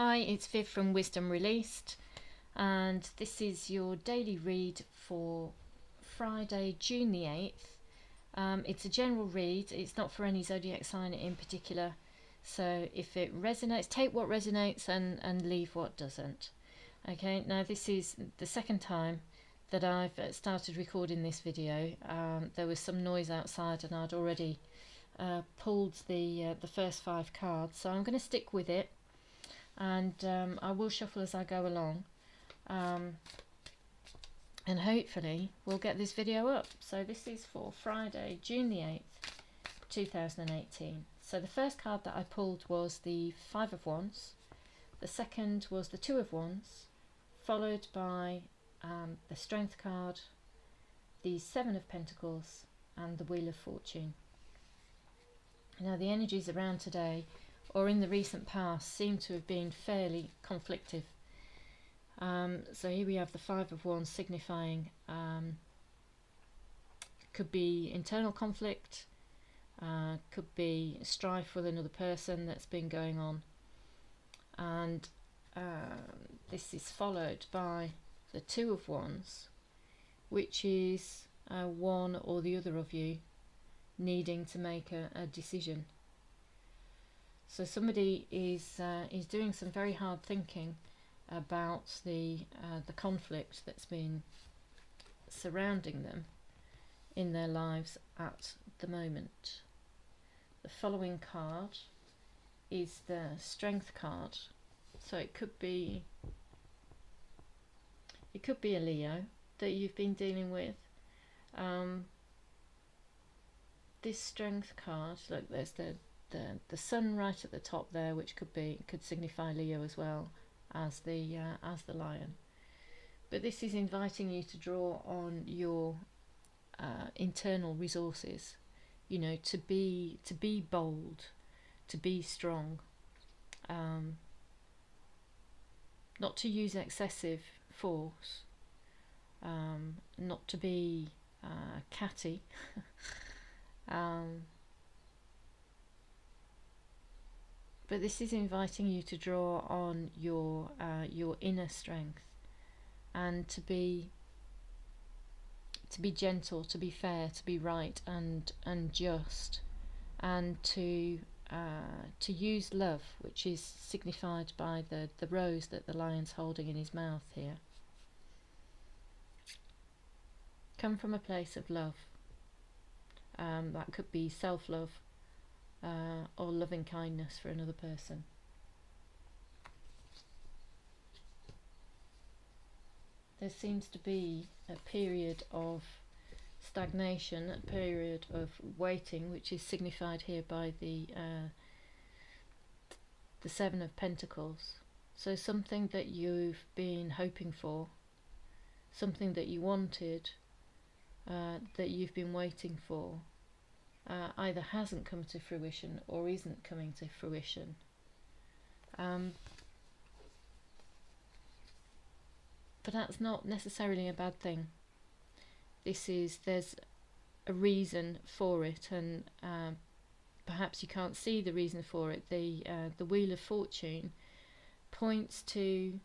Hi, it's Viv from Wisdom Released, and this is your daily read for Friday, June the 8th. It's a general read, it's not for any zodiac sign in particular, so if it resonates, take what resonates and leave what doesn't. Okay, now this is the second time that I've started recording this video. There was some noise outside and I'd already pulled the first 5 cards, so I'm going to stick with it. And I will shuffle as I go along, and hopefully we'll get this video up. So this is for Friday, June the 8th, 2018. So the first card that I pulled was the 5 of Wands, the second was the 2 of Wands, followed by the Strength card, the 7 of Pentacles, and the Wheel of Fortune. Now the energies around today, or in the recent past, seem to have been fairly conflictive. So here we have the 5 of Wands signifying could be internal conflict, could be strife with another person that's been going on, and this is followed by the 2 of Wands, which is one or the other of you needing to make a decision. So somebody is doing some very hard thinking about the conflict that's been surrounding them in their lives at the moment. The following card is the Strength card. So it could be a Leo that you've been dealing with. This Strength card, look, there's the sun right at the top there, which could signify Leo as well as the lion. But this is inviting you to draw on your internal resources, you know, to be bold, to be strong, not to use excessive force, not to be catty. But this is inviting you to draw on your inner strength, and to be gentle, to be fair, to be right and just, and to use love, which is signified by the rose that the lion's holding in his mouth here. Come from a place of love. That could be self-love, or loving kindness for another person. There seems to be a period of stagnation, a period of waiting, which is signified here by the 7 of Pentacles. So something that you've been hoping for, something that you wanted, that you've been waiting for, either hasn't come to fruition or isn't coming to fruition. But that's not necessarily a bad thing. There's a reason for it, and perhaps you can't see the reason for it. The Wheel of Fortune points to,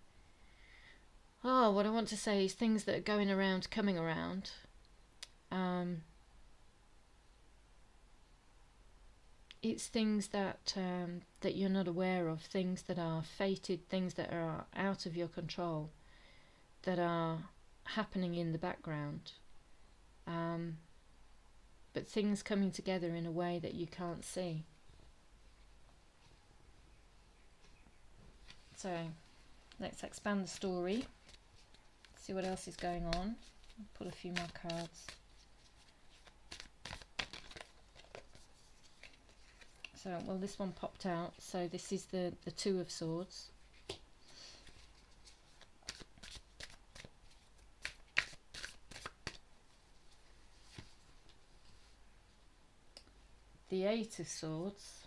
what I want to say is things that are going around, coming around. It's things that you're not aware of, things that are fated, things that are out of your control, that are happening in the background, but things coming together in a way that you can't see. So let's expand the story, see what else is going on. I'll pull a few more cards. So, well, this one popped out, so this is the 2 of Swords. The 8 of Swords.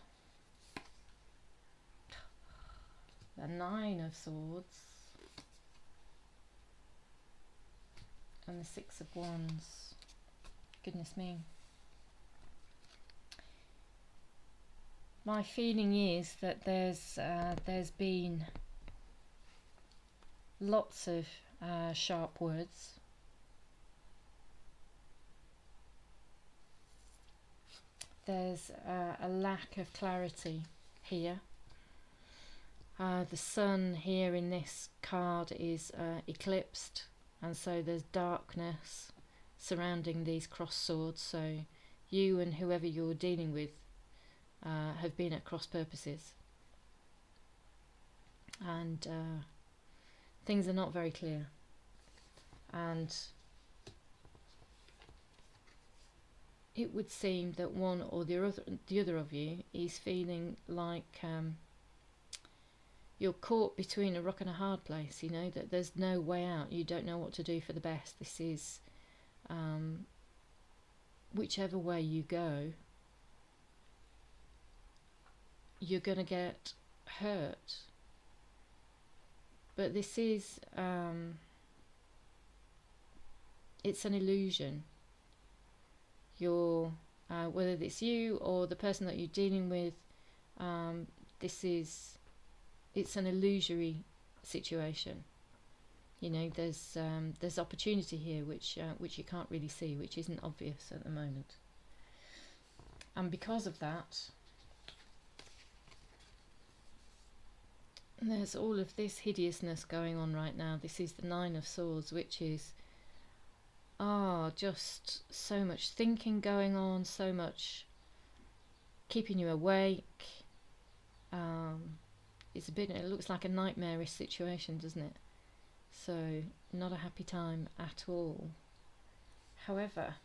The 9 of Swords. And the 6 of Wands. Goodness me. My feeling is that there's been lots of sharp words. There's a lack of clarity here. The sun here in this card is eclipsed, and so there's darkness surrounding these cross swords. So you and whoever you're dealing with have been at cross purposes, and things are not very clear, and it would seem that one or the other of you is feeling like you're caught between a rock and a hard place, you know, that there's no way out. You don't know what to do for the best. This is whichever way you go, you're going to get hurt. But this is it's an illusion. You're whether it's you or the person that you're dealing with, it's an illusory situation. You know, there's opportunity here which you can't really see, which isn't obvious at the moment. And because of that, there's all of this hideousness going on right now. This is the Nine of Swords, which is just so much thinking going on, so much keeping you awake. It looks like a nightmarish situation, doesn't it? So not a happy time at all. However,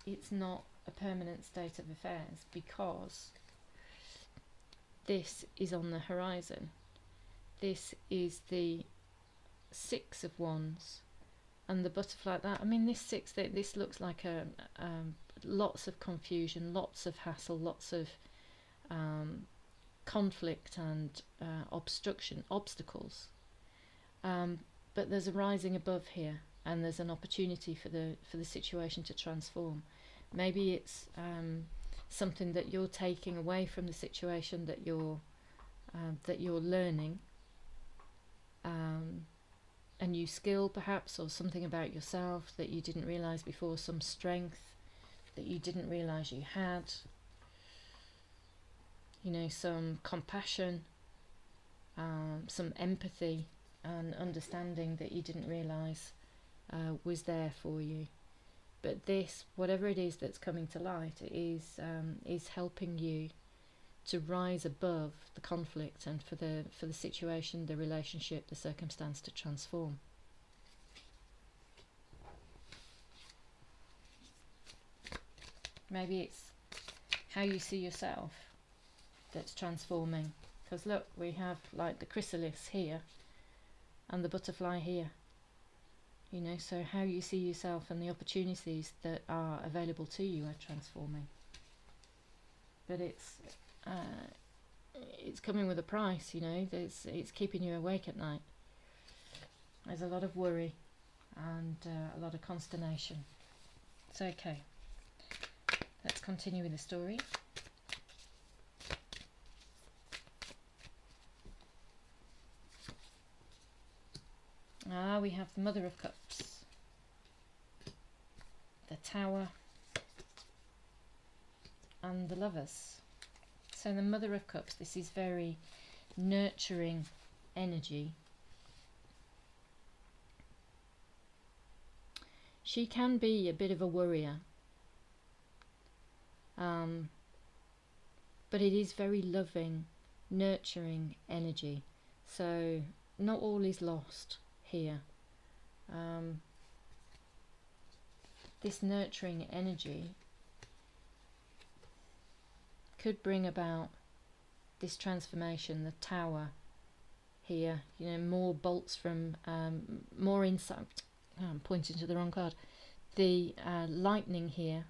it's not a permanent state of affairs, because this is on the horizon. This is the Six of Wands and the butterfly. This looks like lots of confusion, lots of hassle, lots of conflict and obstacles. But there's a rising above here, and there's an opportunity for the situation to transform. Maybe it's something that you're taking away from the situation, that you're learning. A new skill perhaps, or something about yourself that you didn't realise before, some strength that you didn't realise you had, you know, some compassion, some empathy and understanding that you didn't realise was there for you. But this, whatever it is that's coming to light, is helping you to rise above the conflict, and for the situation, the relationship, the circumstance to transform. Maybe it's how you see yourself that's transforming. Because look, we have like the chrysalis here and the butterfly here. You know, so how you see yourself and the opportunities that are available to you are transforming. But it's coming with a price, you know. It's keeping you awake at night. There's a lot of worry and a lot of consternation. It's okay. Let's continue with the story. We have the Mother of Cups, the Tower, and the Lovers. So the Mother of Cups, this is very nurturing energy. She can be a bit of a worrier, but it is very loving, nurturing energy. So not all is lost here. This nurturing energy could bring about this transformation. The Tower here, you know, more bolts from more insight. I'm pointing to the wrong card. The lightning here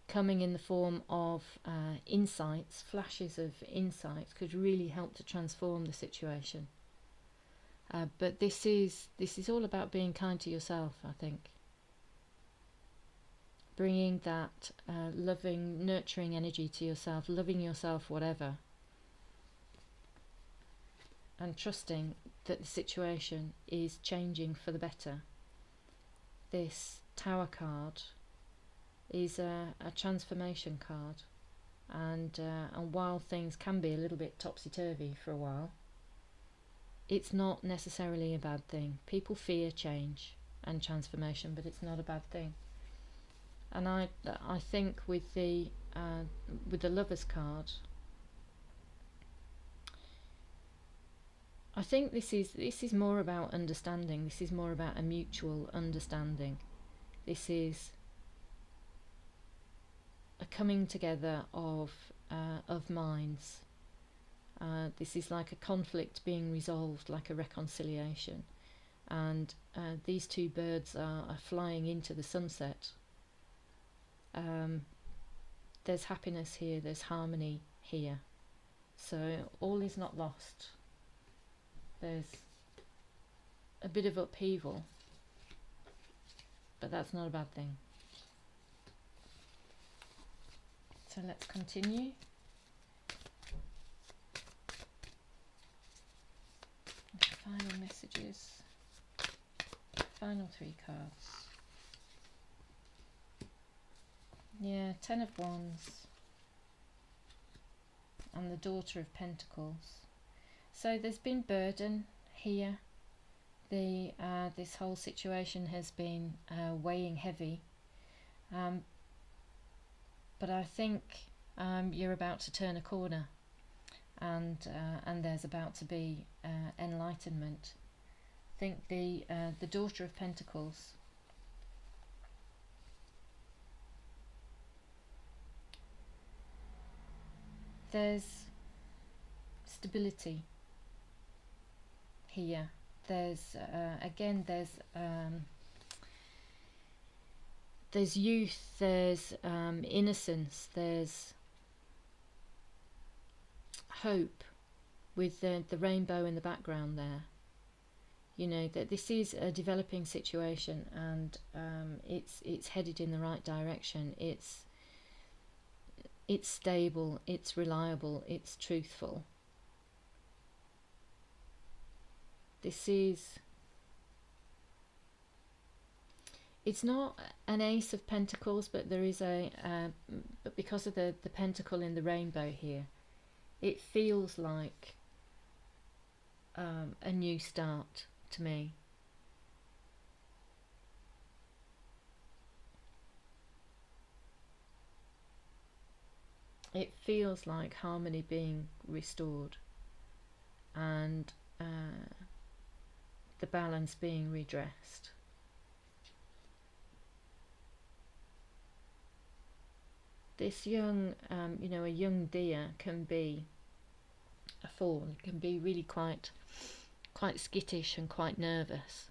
coming in the form of insights, flashes of insights, could really help to transform the situation. But this is all about being kind to yourself, I think. Bringing that loving, nurturing energy to yourself, loving yourself, whatever. and trusting that the situation is changing for the better. This Tower card is a transformation card, and while things can be a little bit topsy-turvy for a while, it's not necessarily a bad thing. People fear change and transformation, but it's not a bad thing. And I think with the Lovers card, I think this is more about understanding. This is more about a mutual understanding. This is a coming together of minds. This is like a conflict being resolved, like a reconciliation. And these two birds are flying into the sunset. There's happiness here, there's harmony here. So all is not lost. There's a bit of upheaval, but that's not a bad thing. So let's continue. Final messages. Final 3 cards. Yeah, 10 of Wands and the Daughter of Pentacles. So there's been burden here. This whole situation has been weighing heavy, but I think you're about to turn a corner, and there's about to be enlightenment. I think the Daughter of Pentacles. There's stability here. There's again, there's youth, there's innocence, there's hope with the rainbow in the background there. You know that this is a developing situation, and it's headed in the right direction. It's stable, it's reliable, it's truthful. It's not an Ace of Pentacles, but there is but because of the pentacle in the rainbow here, it feels like a new start to me. It feels like harmony being restored, and the balance being redressed. This young, a young deer can be a fawn, can be really quite skittish and quite nervous.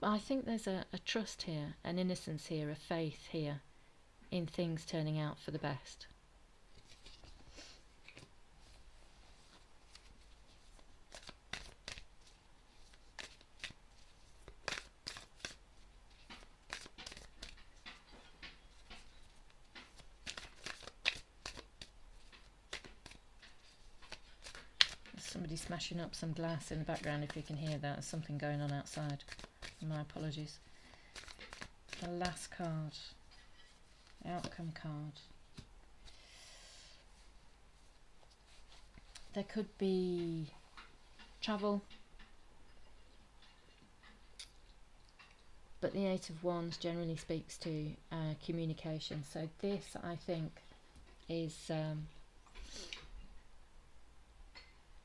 I think there's a trust here, an innocence here, a faith here in things turning out for the best. There's somebody smashing up some glass in the background. If you can hear that, there's something going on outside. My apologies. The last card, outcome card. There could be travel, but the Eight of Wands generally speaks to communication. So this, I think, is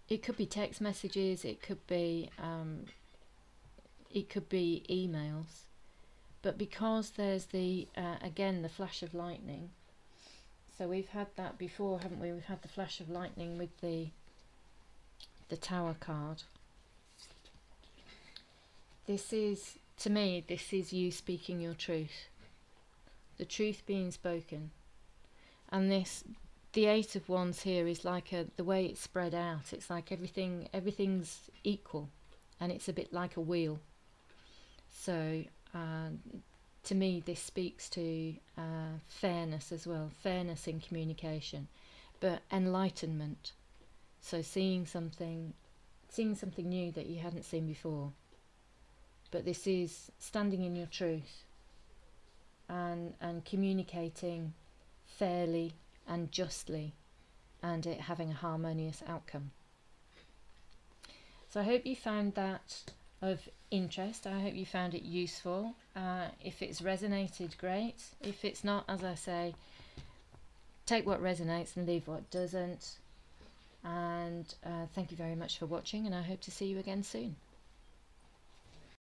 it could be text messages, it could be emails, but because there's the again the flash of lightning. So we've had that before, haven't we? We've had the flash of lightning with the Tower card. This is, to me, this is you speaking your truth, the truth being spoken. And the Eight of Wands here is like the way it's spread out. It's like everything's equal, and it's a bit like a wheel. So to me this speaks to fairness as well, fairness in communication, but enlightenment. So seeing something new that you hadn't seen before. But this is standing in your truth and communicating fairly and justly, and it having a harmonious outcome. So I hope you found that of interest. I hope you found it useful. If it's resonated, great. If it's not, as I say, take what resonates and leave what doesn't. And thank you very much for watching, and I hope to see you again soon.